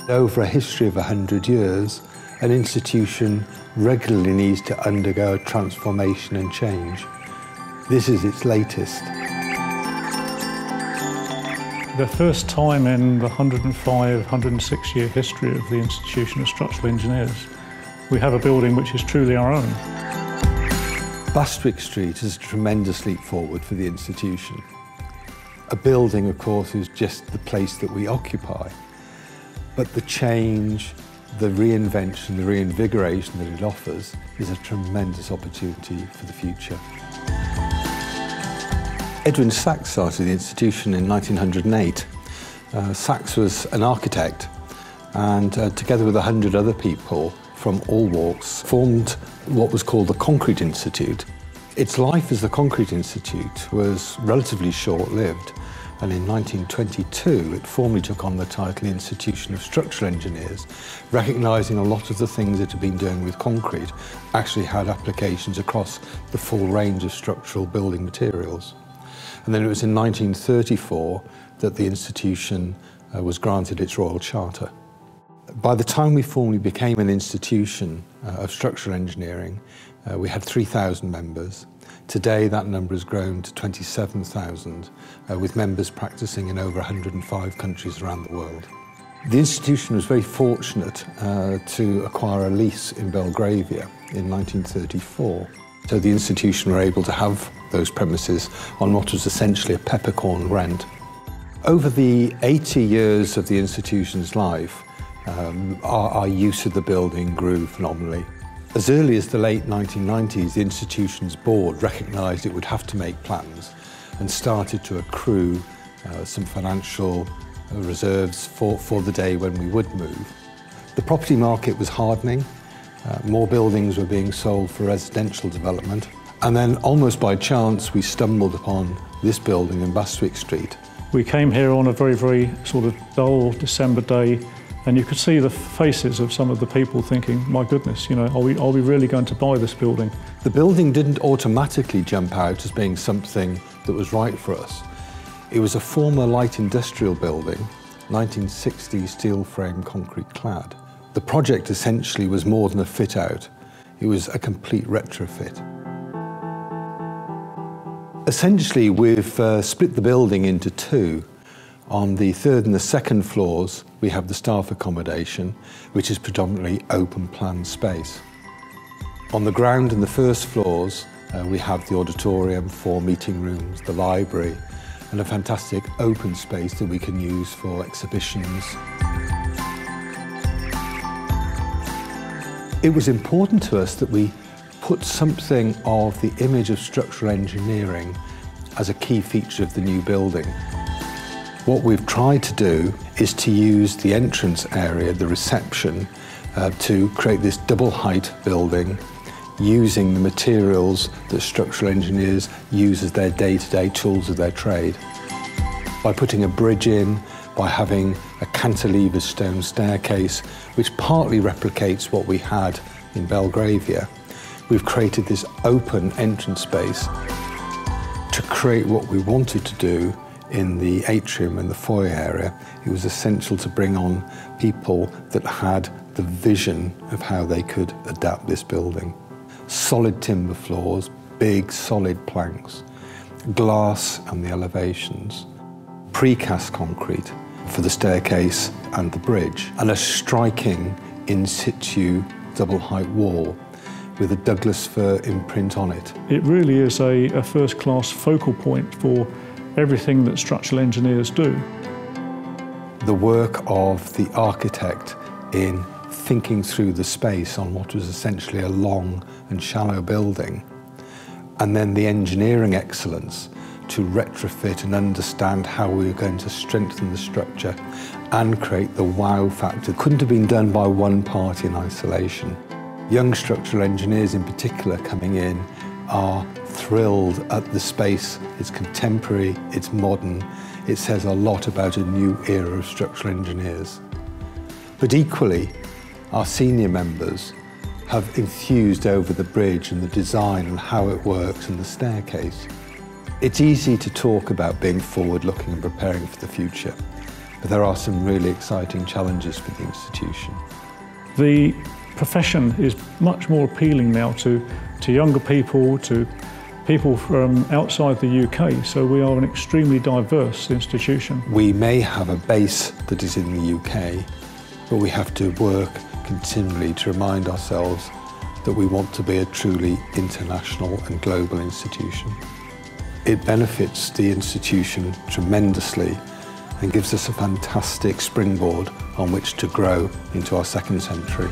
Over a history of 100 years, an institution regularly needs to undergo a transformation and change. This is its latest. The first time in the 105, 106-year history of the Institution of Structural Engineers, we have a building which is truly our own. Bastwick Street is a tremendous leap forward for the institution. A building, of course, is just the place that we occupy, but the change, the reinvention, the reinvigoration that it offers is a tremendous opportunity for the future. Edwin Sachs started the institution in 1908. Sachs was an architect and together with 100 other people from all walks formed what was called the Concrete Institute. Its life as the Concrete Institute was relatively short-lived, and in 1922 it formally took on the title Institution of Structural Engineers, recognising a lot of the things it had been doing with concrete actually had applications across the full range of structural building materials. And then it was in 1934 that the institution was granted its Royal Charter. By the time we formally became an institution of structural engineering, we had 3,000 members. Today that number has grown to 27,000, with members practicing in over 105 countries around the world. The institution was very fortunate to acquire a lease in Belgravia in 1934. So the institution were able to have those premises on what was essentially a peppercorn rent. Over the 80 years of the institution's life, our use of the building grew phenomenally. As early as the late 1990s, the institution's board recognised it would have to make plans and started to accrue some financial reserves for the day when we would move. The property market was hardening. More buildings were being sold for residential development. And then, almost by chance, we stumbled upon this building in Bastwick Street. We came here on a very, very sort of dull December day, and you could see the faces of some of the people thinking, my goodness, you know, are we really going to buy this building? The building didn't automatically jump out as being something that was right for us. It was a former light industrial building, 1960 steel frame concrete clad. The project essentially was more than a fit out, it was a complete retrofit. Essentially, we've split the building into two. On the third and the second floors, we have the staff accommodation, which is predominantly open plan space. On the ground and the first floors, we have the auditorium, 4 meeting rooms, the library, and a fantastic open space that we can use for exhibitions. It was important to us that we put something of the image of structural engineering as a key feature of the new building. What we've tried to do is to use the entrance area, the reception, to create this double height building using the materials that structural engineers use as their day-to-day tools of their trade. By putting a bridge in, by having a cantilever stone staircase, which partly replicates what we had in Belgravia, we've created this open entrance space to create what we wanted to do in the atrium and the foyer area. It was essential to bring on people that had the vision of how they could adapt this building. Solid timber floors, big solid planks, glass and the elevations, precast concrete for the staircase and the bridge, and a striking in situ double height wall with a Douglas fir imprint on it. It really is a first-class focal point for everything that structural engineers do. The work of the architect in thinking through the space on what was essentially a long and shallow building, and then the engineering excellence to retrofit and understand how we were going to strengthen the structure and create the wow factor. Couldn't have been done by one party in isolation. Young structural engineers in particular coming in are thrilled at the space. It's contemporary, it's modern, it says a lot about a new era of structural engineers. But equally, our senior members have enthused over the bridge and the design and how it works and the staircase. It's easy to talk about being forward-looking and preparing for the future, but there are some really exciting challenges for the institution. The profession is much more appealing now to younger people, to people from outside the UK, so we are an extremely diverse institution. We may have a base that is in the UK, but we have to work continually to remind ourselves that we want to be a truly international and global institution. It benefits the institution tremendously and gives us a fantastic springboard on which to grow into our second century.